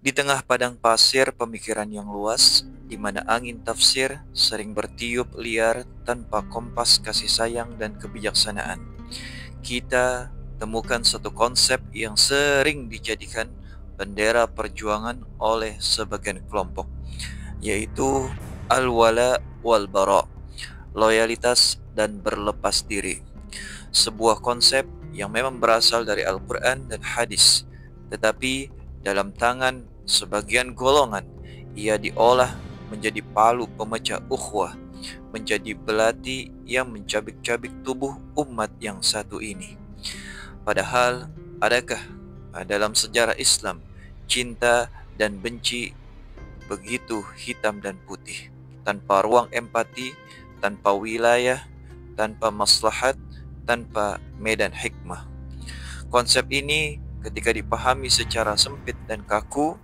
Di tengah padang pasir pemikiran yang luas, di mana angin tafsir sering bertiup liar tanpa kompas kasih sayang dan kebijaksanaan, kita temukan satu konsep yang sering dijadikan bendera perjuangan oleh sebagian kelompok, yaitu al-wala wal bara, loyalitas dan berlepas diri. Sebuah konsep yang memang berasal dari Al-Quran dan hadis, tetapi dalam tangan sebagian golongan ia diolah menjadi palu pemecah ukhuwah, menjadi belati yang mencabik-cabik tubuh umat yang satu ini. Padahal, adakah dalam sejarah Islam cinta dan benci begitu hitam dan putih, tanpa ruang empati, tanpa wilayah, tanpa maslahat, tanpa medan hikmah? Konsep ini ketika dipahami secara sempit dan kaku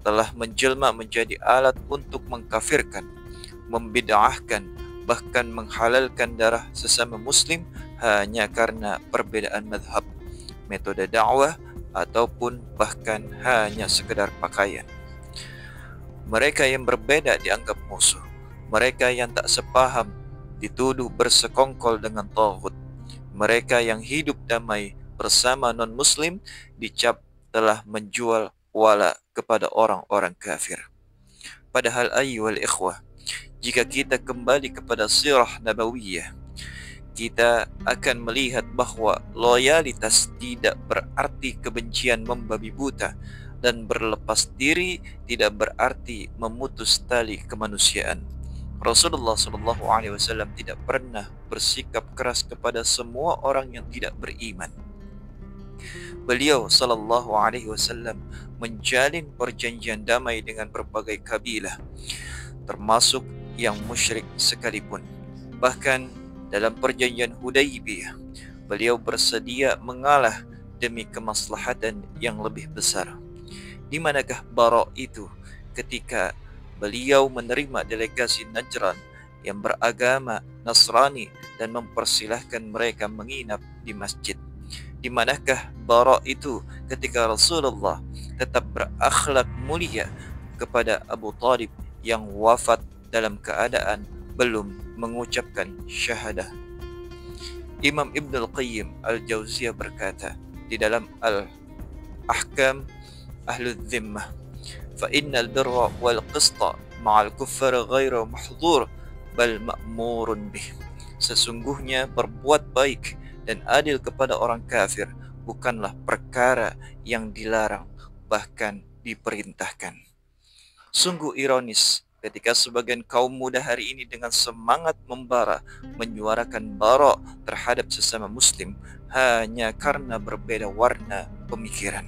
telah menjelma menjadi alat untuk mengkafirkan, membid'ahkan, bahkan menghalalkan darah sesama muslim hanya karena perbedaan madhab, metode dakwah, ataupun bahkan hanya sekedar pakaian. Mereka yang berbeda dianggap musuh. Mereka yang tak sepaham dituduh bersekongkol dengan taghut. Mereka yang hidup damai bersama non-muslim dicap telah menjual wala kepada orang-orang kafir. Padahal ayyuhal ikhwah, jika kita kembali kepada sirah nabawiyah, kita akan melihat bahwa loyalitas tidak berarti kebencian membabi buta, dan berlepas diri tidak berarti memutus tali kemanusiaan. Rasulullah SAW tidak pernah bersikap keras kepada semua orang yang tidak beriman. Beliau SAW menjalin perjanjian damai dengan berbagai kabilah, termasuk yang musyrik sekalipun. Bahkan dalam perjanjian Hudaybiyah, beliau bersedia mengalah demi kemaslahatan yang lebih besar. Di manakah bara itu ketika beliau menerima delegasi Najran yang beragama Nasrani dan mempersilahkan mereka menginap di masjid? Di manakah bara itu ketika Rasulullah tetap berakhlak mulia kepada Abu Talib yang wafat dalam keadaan belum mengucapkan syahadah? Imam Ibn Al-Qayyim Al-Jauziyah berkata di dalam Al-Ahkam Ahlul Zimmah, فَإِنَّ الْبِرَّ وَالْقِسْطَ مَعَ الْكُفَّرِ غَيْرَ مَحْظُورٍ بَلْ مَأْمُورٌ بِهِ. Sesungguhnya berbuat baik dan adil kepada orang kafir bukanlah perkara yang dilarang, bahkan diperintahkan. Sungguh ironis ketika sebagian kaum muda hari ini dengan semangat membara menyuarakan bara terhadap sesama muslim hanya karena berbeda warna pemikiran.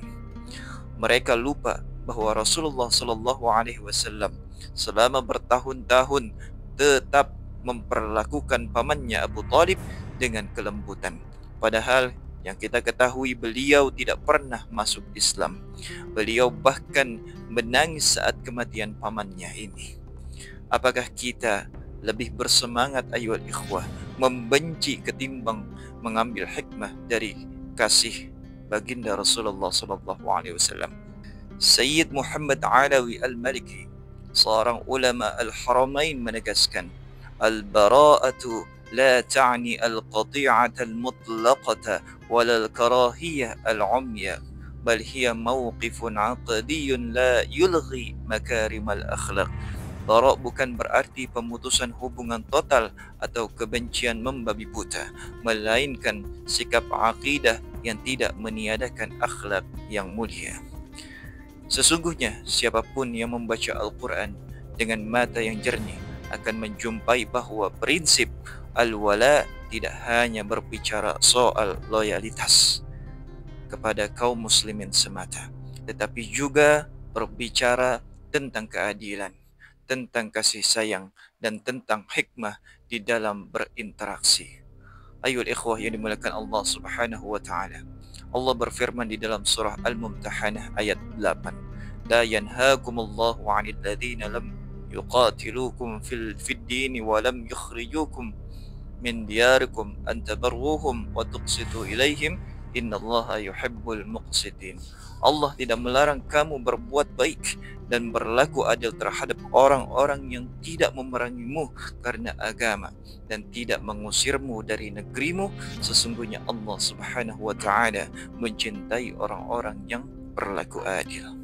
Mereka lupa bahwa Rasulullah SAW selama bertahun-tahun tetap memperlakukan pamannya Abu Talib dengan kelembutan. Padahal yang kita ketahui beliau tidak pernah masuk Islam. Beliau bahkan menangis saat kematian pamannya ini. Apakah kita lebih bersemangat ayyuhal ikhwah membenci ketimbang mengambil hikmah dari kasih baginda Rasulullah SAW? Sayyid Muhammad Alawi Al-Maliki, seorang ulama Al-Haramain, menegaskan, al-bara'atu la ta'ni al-qati'ata al-mutlaqata wala al-karahiyah al-umya, bal hiya mawqifun 'aqdiyyun la yulghi makarim al-akhlaq. Bara' bukan berarti pemutusan hubungan total atau kebencian membabi buta, melainkan sikap akidah yang tidak meniadakan akhlak yang mulia. Sesungguhnya siapapun yang membaca Al-Quran dengan mata yang jernih akan menjumpai bahwa prinsip al-wala tidak hanya berbicara soal loyalitas kepada kaum muslimin semata, tetapi juga berbicara tentang keadilan, tentang kasih sayang, dan tentang hikmah di dalam berinteraksi. Ayol ikhwah yang dimuliakan Allah Subhanahu wa taala, Allah berfirman di dalam surah Al-Mumtahanah ayat 8, la yanhaakumullahu 'anil ladzina lam yuqatilukum fid din wa lam yukhrijukum min diyarikum an tabarruhum wa tuqsitu ilaihim Innallaha yuhibbul muqsitin. Allah tidak melarang kamu berbuat baik dan berlaku adil terhadap orang-orang yang tidak memerangimu karena agama dan tidak mengusirmu dari negerimu. Sesungguhnya Allah Subhanahu wa taala mencintai orang-orang yang berlaku adil.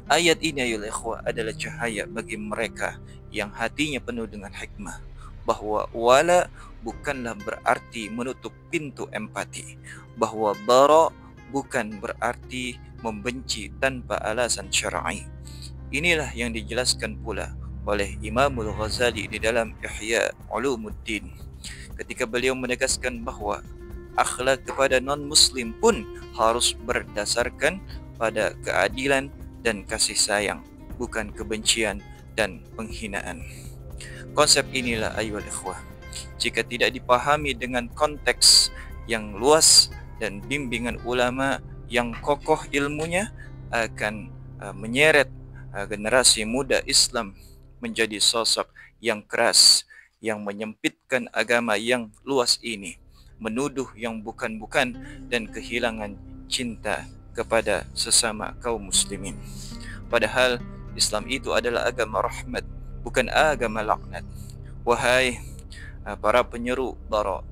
Ayat ini ayol ikhwah adalah cahaya bagi mereka yang hatinya penuh dengan hikmah, bahwa wala bukanlah berarti menutup pintu empati, bahwa bara bukan berarti membenci tanpa alasan syar'i. Inilah yang dijelaskan pula oleh Imamul Ghazali di dalam Ihya Ulumuddin ketika beliau menegaskan bahwa akhlak kepada non-muslim pun harus berdasarkan pada keadilan dan kasih sayang, bukan kebencian dan penghinaan. Konsep inilah ayuhal ikhwah, jika tidak dipahami dengan konteks yang luas dan bimbingan ulama yang kokoh ilmunya, akan menyeret generasi muda Islam menjadi sosok yang keras, yang menyempitkan agama yang luas ini, menuduh yang bukan-bukan, dan kehilangan cinta kepada sesama kaum muslimin. Padahal Islam itu adalah agama rahmat, bukan agama laknat. Wahai para penyeru bara,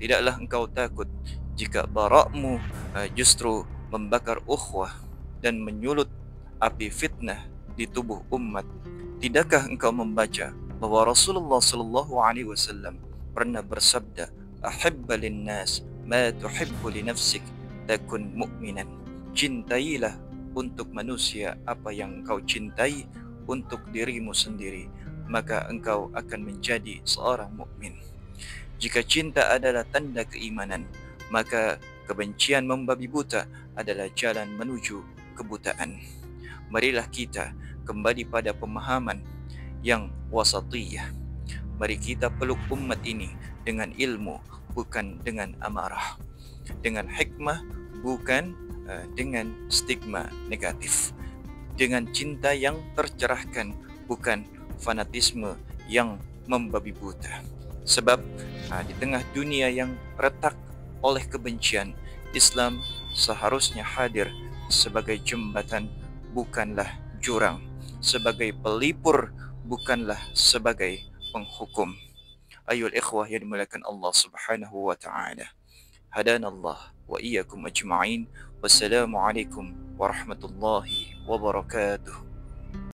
tidaklah engkau takut jika barakmu justru membakar ukhuwah dan menyulut api fitnah di tubuh umat. Tidakkah engkau membaca bahwa Rasulullah sallallahu alaihi wasallam pernah bersabda, "Ahibba lin-nas ma tuhibbu li nafsik, takun mu'minan." Cintailah untuk manusia apa yang engkau cintai untuk dirimu sendiri, maka engkau akan menjadi seorang mukmin. Jika cinta adalah tanda keimanan, maka kebencian membabi buta adalah jalan menuju kebutaan. Marilah kita kembali pada pemahaman yang wasatiyah. Mari kita peluk umat ini dengan ilmu, bukan dengan amarah, dengan hikmah, bukan dengan stigma negatif, dengan cinta yang tercerahkan, bukan fanatisme yang membabi buta. Sebab di tengah dunia yang retak oleh kebencian, Islam seharusnya hadir sebagai jembatan, bukanlah jurang, sebagai pelipur, bukanlah sebagai penghukum. Ayol ikhwah yang dimuliakan Allah Subhanahu wa taala. Hadanallah wa iyyakum ajma'in. Wassalamualaikum warahmatullahi wabarakatuh.